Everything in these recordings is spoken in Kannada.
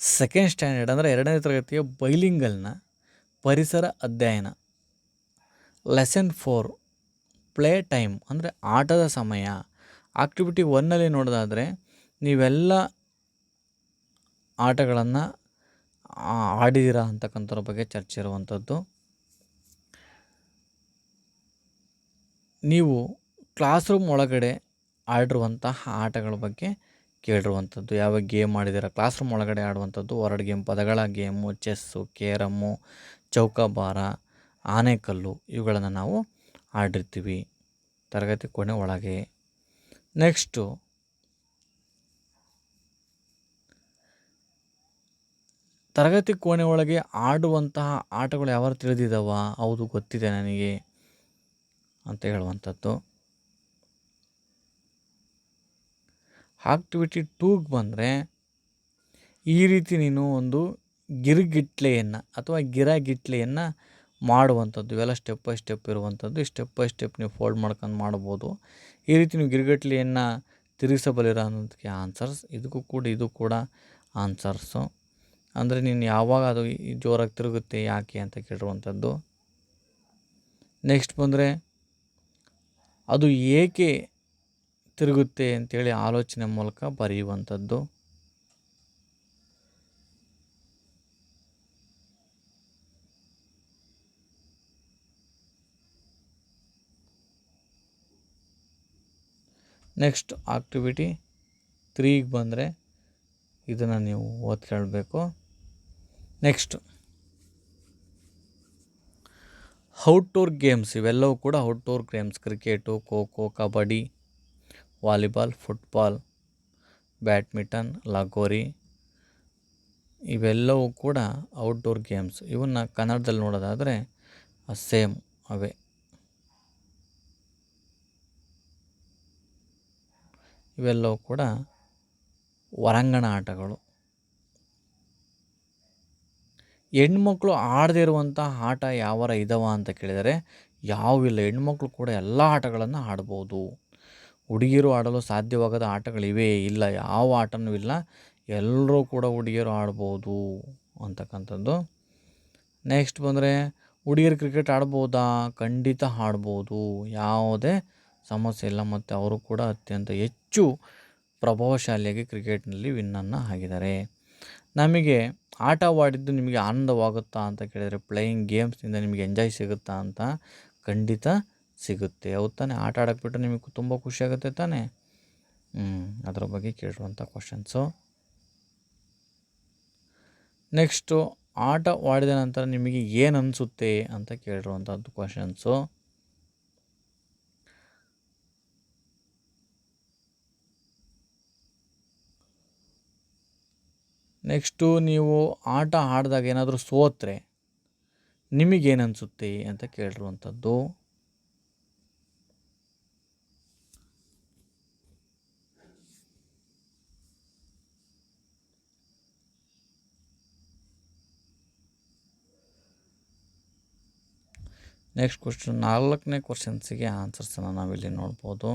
ಸೆಕೆಂಡ್ ಸ್ಟ್ಯಾಂಡರ್ಡ್ ಅಂದರೆ 2ನೇ ತರಗತಿಯ ಬೈಲಿಂಗಲ್ನ ಪರಿಸರ ಅಧ್ಯಯನ. ಲೆಸನ್ 4 ಪ್ಲೇ ಟೈಮ್ ಅಂದರೆ ಆಟದ ಸಮಯ. ಆಕ್ಟಿವಿಟಿ 1ನಲ್ಲಿ ನೋಡೋದಾದರೆ ನೀವೆಲ್ಲ ಆಟಗಳನ್ನು ಆಡಿದ್ದೀರಾ ಅಂತಕ್ಕಂಥದ್ರ ಬಗ್ಗೆ ಚರ್ಚೆ ಇರುವಂಥದ್ದು. ನೀವು ಕ್ಲಾಸ್ ರೂಮ್ ಒಳಗಡೆ ಆಡಿರುವಂತಹ ಆಟಗಳ ಬಗ್ಗೆ ಕೇಳಿರುವಂಥದ್ದು. ಯಾವ ಗೇಮ್ ಆಡಿದ್ದೀರಾ ಕ್ಲಾಸ್ ರೂಮ್ ಒಳಗಡೆ ಆಡುವಂಥದ್ದು, ವರ್ಡ್ ಗೇಮ್, ಪದಗಳ ಗೇಮು, ಚೆಸ್ಸು, ಕೇರಮ್ಮು, ಚೌಕಾಬಾರ, ಆನೆಕಲ್ಲು ಇವುಗಳನ್ನು ನಾವು ಆಡಿರ್ತೀವಿ ತರಗತಿ ಕೋಣೆ ಒಳಗೆ. ನೆಕ್ಸ್ಟು ತರಗತಿ ಕೋಣೆ ಒಳಗೆ ಆಡುವಂತಹ ಆಟಗಳು ಯಾರು ತಿಳಿದಿದ್ದಾವ? ಹೌದು ಗೊತ್ತಿದೆ ನನಗೆ ಅಂತ ಹೇಳುವಂಥದ್ದು. ಆಕ್ಟಿವಿಟಿ 2ಗೆ ಬಂದರೆ ಈ ರೀತಿ ನೀನು ಒಂದು ಗಿರ್ಗಿಟ್ಲೆಯನ್ನು ಅಥವಾ ಗಿರಗಿಟ್ಲೆಯನ್ನು ಮಾಡುವಂಥದ್ದು. ಇವೆಲ್ಲ ಸ್ಟೆಪ್ ಬೈ ಸ್ಟೆಪ್ ಇರುವಂಥದ್ದು. ಸ್ಟೆಪ್ ಬೈ ಸ್ಟೆಪ್ ನೀವು ಫೋಲ್ಡ್ ಮಾಡ್ಕೊಂಡು ಮಾಡ್ಬೋದು. ಈ ರೀತಿ ನೀವು ಗಿರ್ಗಟ್ಲೆಯನ್ನು ತಿರುಗಿಸಬಲ್ಲಿರ ಅನ್ನೋದಕ್ಕೆ ಆನ್ಸರ್ಸ್. ಇದು ಕೂಡ ಆನ್ಸರ್ಸು. ಅಂದರೆ ನೀನು ಯಾವಾಗ ಅದು ಜೋರಾಗಿ ತಿರುಗುತ್ತೆ ಯಾಕೆ ಅಂತ ಕೇಳಿರುವಂಥದ್ದು. ನೆಕ್ಸ್ಟ್ ಬಂದರೆ ಅದು ಏಕೆ ತಿರುಗುತ್ತೆ ಅಂತೇಳಿ ಆಲೋಚನೆ ಮೂಲಕ ಬರೆಯುವಂಥದ್ದು. ನೆಕ್ಸ್ಟ್ ಆಕ್ಟಿವಿಟಿ 3ಗೆ ಬಂದರೆ ಇದನ್ನು ನೀವು ಓದ್ಕೊಳ್ಬೇಕು. Next outdoor games. ಇವೆಲ್ಲವೂ ಕೂಡ outdoor games. Cricket, kho kho, kabaddi, volleyball, football, badminton, ಲಗೋರಿ ಇವೆಲ್ಲವೂ ಕೂಡ ಔಟ್ಡೋರ್ ಗೇಮ್ಸ್. ಇವನ್ನ ಕನ್ನಡದಲ್ಲಿ ನೋಡೋದಾದರೆ ಸೇಮ್ ಅವೇ. ಇವೆಲ್ಲವೂ ಕೂಡ ಹೊರಾಂಗಣ ಆಟಗಳು. ಹೆಣ್ಮಕ್ಳು ಆಡದೇ ಇರುವಂಥ ಆಟ ಯಾವಾರ ಇದಾವ ಅಂತ ಕೇಳಿದರೆ ಯಾವಿಲ್ಲ. ಹೆಣ್ಮಕ್ಳು ಕೂಡ ಎಲ್ಲ ಆಟಗಳನ್ನು ಆಡ್ಬೋದು. ಹುಡುಗಿಯರು ಆಡಲು ಸಾಧ್ಯವಾಗದ ಆಟಗಳಿವೆ ಇಲ್ಲ, ಯಾವ ಆಟನೂ ಇಲ್ಲ. ಎಲ್ಲರೂ ಕೂಡ ಹುಡುಗಿಯರು ಆಡ್ಬೋದು ಅಂತಕ್ಕಂಥದ್ದು. ನೆಕ್ಸ್ಟ್ ಬಂದರೆ ಹುಡುಗಿಯರು ಕ್ರಿಕೆಟ್ ಆಡ್ಬೋದಾ? ಖಂಡಿತ ಆಡ್ಬೋದು, ಯಾವುದೇ ಸಮಸ್ಯೆ ಇಲ್ಲ. ಮತ್ತು ಅವರು ಕೂಡ ಅತ್ಯಂತ ಹೆಚ್ಚು ಪ್ರಭಾವಶಾಲಿಯಾಗಿ ಕ್ರಿಕೆಟ್ನಲ್ಲಿ ವಿನ್ನನ್ನು ಆಗಿದ್ದಾರೆ. ನಮಗೆ ಆಟವಾಡಿದ್ದು ನಿಮಗೆ ಆನಂದವಾಗುತ್ತಾ ಅಂತ ಕೇಳಿದರೆ ಪ್ಲೇಯಿಂಗ್ ಗೇಮ್ಸ್ನಿಂದ ನಿಮಗೆ ಎಂಜಾಯ್ ಸಿಗುತ್ತಾ ಅಂತ ಖಂಡಿತ ಸಿಗುತ್ತೆ. ಹೌದು ತಾನೇ? ಆಟ ಆಡೋಕ್ಕೆ ಬಿಟ್ಟರೆ ನಿಮಗೆ ತುಂಬ ಖುಷಿಯಾಗುತ್ತೆ ತಾನೇ? ಅದರ ಬಗ್ಗೆ ಕೇಳಿರುವಂಥ ಕ್ವಶನ್ಸು. ನೆಕ್ಸ್ಟು ಆಟವಾಡಿದ ನಂತರ ನಿಮಗೆ ಏನು ಅನಿಸುತ್ತೆ ಅಂತ ಕೇಳಿರುವಂಥದ್ದು ಕ್ವಶನ್ಸು. ನೆಕ್ಸ್ಟು ನೀವು ಆಟ ಆಡಿದಾಗ ಏನಾದರೂ ಸೋತ್ರೆ ನಿಮಗೇನು ಅನಿಸುತ್ತೆ ಅಂತ ಕೇಳಿರುವಂಥದ್ದು. ನೆಕ್ಸ್ಟ್ ಕ್ವಶನ್ 4ನೇ ಕ್ವಶನ್ಸಿಗೆ ಆನ್ಸರ್ಸನ್ನು ನಾವಿಲ್ಲಿ ನೋಡ್ಬೋದು.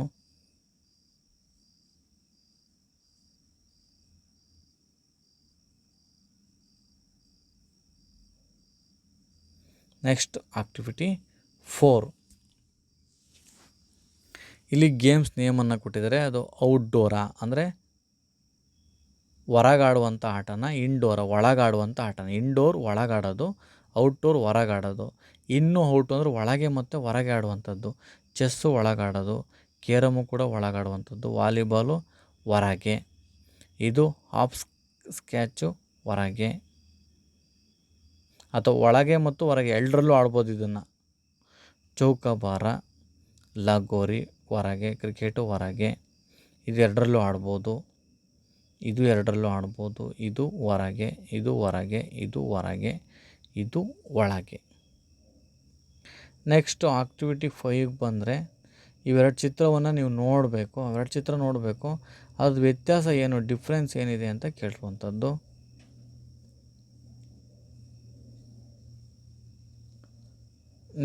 Next activity 4. ಇಲ್ಲಿ ಗೇಮ್ಸ್ ನೇಮನ್ನು ಕೊಟ್ಟಿದ್ದಾರೆ. ಅದು ಔಟ್ಡೋರಾ ಅಂದರೆ ಹೊರಗಾಡುವಂಥ ಆಟನ, ಇಂಡೋರ ಒಳಗಾಡುವಂಥ ಆಟನ. ಇಂಡೋರ್ ಒಳಗಾಡೋದು, ಔಟ್ಡೋರ್ ಹೊರಗಾಡೋದು. ಔಟ್ ಅಂದರೆ ಒಳಗೆ ಮತ್ತು ಹೊರಗೆ ಆಡುವಂಥದ್ದು. ಚೆಸ್ಸು ಒಳಗಾಡೋದು, ಕೇರಮು ಕೂಡ ಒಳಗಾಡುವಂಥದ್ದು, ವಾಲಿಬಾಲು ಹೊರಗೆ, ಇದು ಹಾಪ್ ಸ್ಕ್ಯಾಚು ಹೊರಗೆ ಅಥವಾ ಒಳಗೆ ಮತ್ತು ಹೊರಗೆ ಎರಡರಲ್ಲೂ ಆಡ್ಬೋದು ಇದನ್ನು. ಚೌಕಾಬಾರ, ಲಗೋರಿ ಹೊರಗೆ, ಕ್ರಿಕೆಟು ಹೊರಗೆ, ಇದು ಎರಡರಲ್ಲೂ ಆಡ್ಬೋದು. ಇದು ಎರಡರಲ್ಲೂ ಆಡ್ಬೋದು. ಇದು ಹೊರಗೆ, ಇದು ಹೊರಗೆ, ಇದು ಹೊರಗೆ, ಇದು ಒಳಗೆ. ನೆಕ್ಸ್ಟು ಆಕ್ಟಿವಿಟಿ 5ಗೆ ಬಂದರೆ ಇವೆರಡು ಚಿತ್ರವನ್ನು ನೀವು ನೋಡಬೇಕು. ಅವೆರಡು ಚಿತ್ರ ನೋಡಬೇಕು, ಅದ್ರ ವ್ಯತ್ಯಾಸ ಏನು, ಡಿಫ್ರೆನ್ಸ್ ಏನಿದೆ ಅಂತ ಕೇಳಿರುವಂಥದ್ದು.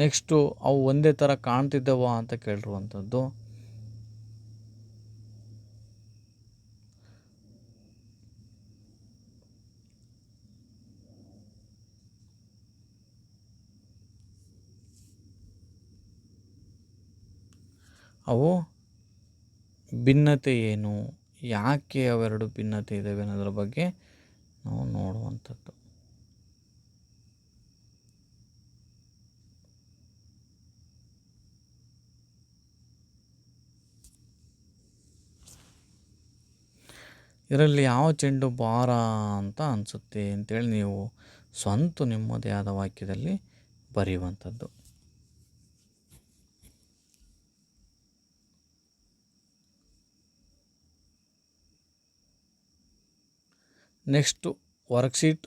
ನೆಕ್ಸ್ಟು ಅವು ಒಂದೇ ಥರ ಕಾಣ್ತಿದ್ದವ ಅಂತ ಕೇಳಿರುವಂಥದ್ದು. ಅವು ಭಿನ್ನತೆ ಏನು, ಯಾಕೆ ಅವೆರಡು ಭಿನ್ನತೆ ಇದ್ದಾವೆ ಅನ್ನೋದ್ರ ಬಗ್ಗೆ ನಾವು ನೋಡುವಂಥದ್ದು. ಇದರಲ್ಲಿ ಯಾವ ಚೆಂಡು ಭಾರ ಅಂತ ಅನಿಸುತ್ತೆ ಅಂತೇಳಿ ನೀವು ಸ್ವಂತ ನಿಮ್ಮದೇ ಆದ ವಾಕ್ಯದಲ್ಲಿ ಬರೆಯುವಂಥದ್ದು. ನೆಕ್ಸ್ಟು ವರ್ಕ್ಶೀಟ್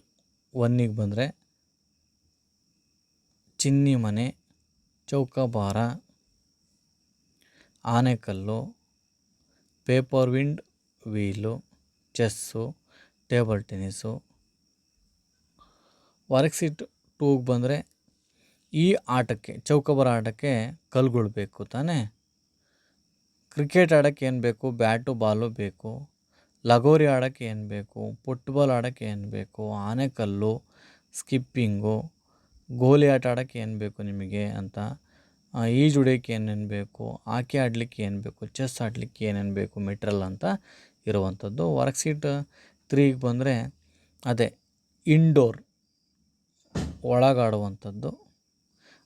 1ಗೆ ಬಂದರೆ ಚಿನ್ನಿ ಮನೆ, ಚೌಕಾಬಾರ, ಆನೆಕಲ್ಲು, paper wind wheel, chess, table tennis. Worksheet 2ಗೆ ಬಂದರೆ ಈ ಆಟಕ್ಕೆ ಚೌಕಾಬಾರ ಆಟಕ್ಕೆ ಕಲ್ಲುಗಳು ಬೇಕು ತಾನೇ. ಕ್ರಿಕೆಟ್ ಆಡೋಕ್ಕೆ ಏನು ಬೇಕು, ಬ್ಯಾಟು ಬಾಲು ಬೇಕು. ಲಗೋರಿ ಆಡೋಕ್ಕೆ ಏನು ಬೇಕು, ಫುಟ್ಬಾಲ್ ಆಡೋಕ್ಕೆ ಏನು ಬೇಕು, ಆನೆಕಲ್ಲು, ಸ್ಕಿಪ್ಪಿಂಗು, ಗೋಲಿ ಆಟ ಆಡೋಕ್ಕೆ ಏನು ಬೇಕು ನಿಮಗೆ ಅಂತ, ಈಜುಡಿಯೋಕ್ಕೆ ಏನೇನು ಬೇಕು, ಹಾಕಿ ಆಡಲಿಕ್ಕೆ ಏನು ಬೇಕು, ಚೆಸ್ ಆಡಲಿಕ್ಕೆ ಏನೇನು ಬೇಕು ಮೆಟ್ರಲ್ ಅಂತ ಇರುವಂಥದ್ದು. ವರ್ಕ್ಶೀಟ್ 3ಗೆ ಬಂದರೆ ಅದೇ ಇಂಡೋರ್ ಒಳಗಾಡುವಂಥದ್ದು.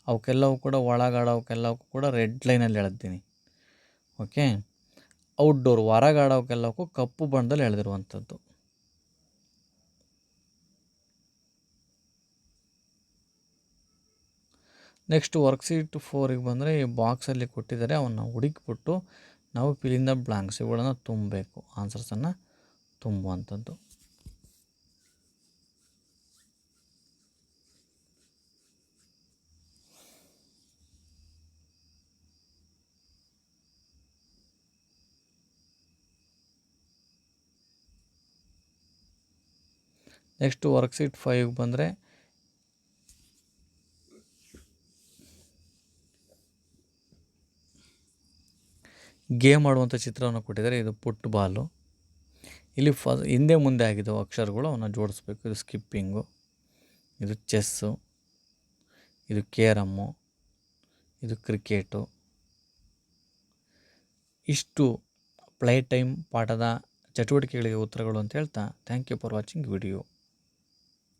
ಅವಕ್ಕೆಲ್ಲವೂ ಕೂಡ ಒಳಗಾಡೋವಕ್ಕೆಲ್ಲವಕ್ಕೂ ಕೂಡ ರೆಡ್ ಲೈನಲ್ಲಿ ಎಳೆದಿದ್ದೀನಿ. ಓಕೆ. ಔಟ್ಡೋರ್ ಹೊರಗಾಡೋವಕ್ಕೆಲ್ಲವಕ್ಕೂ ಕಪ್ಪು ಬಣ್ಣದಲ್ಲಿ ಎಳೆದಿರುವಂಥದ್ದು. ನೆಕ್ಸ್ಟ್ ವರ್ಕ್ಶೀಟ್ 4ಗೆ ಬಂದರೆ ಈ ಬಾಕ್ಸಲ್ಲಿ ಕೊಟ್ಟಿದ್ದಾರೆ, ಅವನ್ನ ಹುಡುಕಿಬಿಟ್ಟು ನಾವು ಫಿಲ್ ಇನ್ ದ ಬ್ಲಾಂಕ್ಸ್ ಇವುಗಳನ್ನು ತುಂಬಬೇಕು, ಆನ್ಸರ್ಸನ್ನು ತುಂಬುವಂಥದ್ದು. ನೆಕ್ಸ್ಟ್ ವರ್ಕ್ಶೀಟ್ 5ಗೆ ಬಂದರೆ ಗೇಮ್ ಆಡುವಂಥ ಚಿತ್ರವನ್ನು ಕೊಟ್ಟಿದ್ದಾರೆ. ಇದು ಫುಟ್ಬಾಲು. ಇಲ್ಲಿ ಹಿಂದೆ ಮುಂದೆ ಆಗಿದ್ದವು ಅಕ್ಷರಗಳು, ಅವನ್ನ ಜೋಡಿಸ್ಬೇಕು. ಇದು ಸ್ಕಿಪ್ಪಿಂಗು, ಇದು ಚೆಸ್ಸು, ಇದು ಕೇರಮ್ಮು, ಇದು ಕ್ರಿಕೆಟು. ಇಷ್ಟು ಪ್ಲೇ ಟೈಮ್ ಪಾಠದ ಚಟುವಟಿಕೆಗಳಿಗೆ ಉತ್ತರಗಳು ಅಂತ ಹೇಳ್ತಾ thank you for watching video.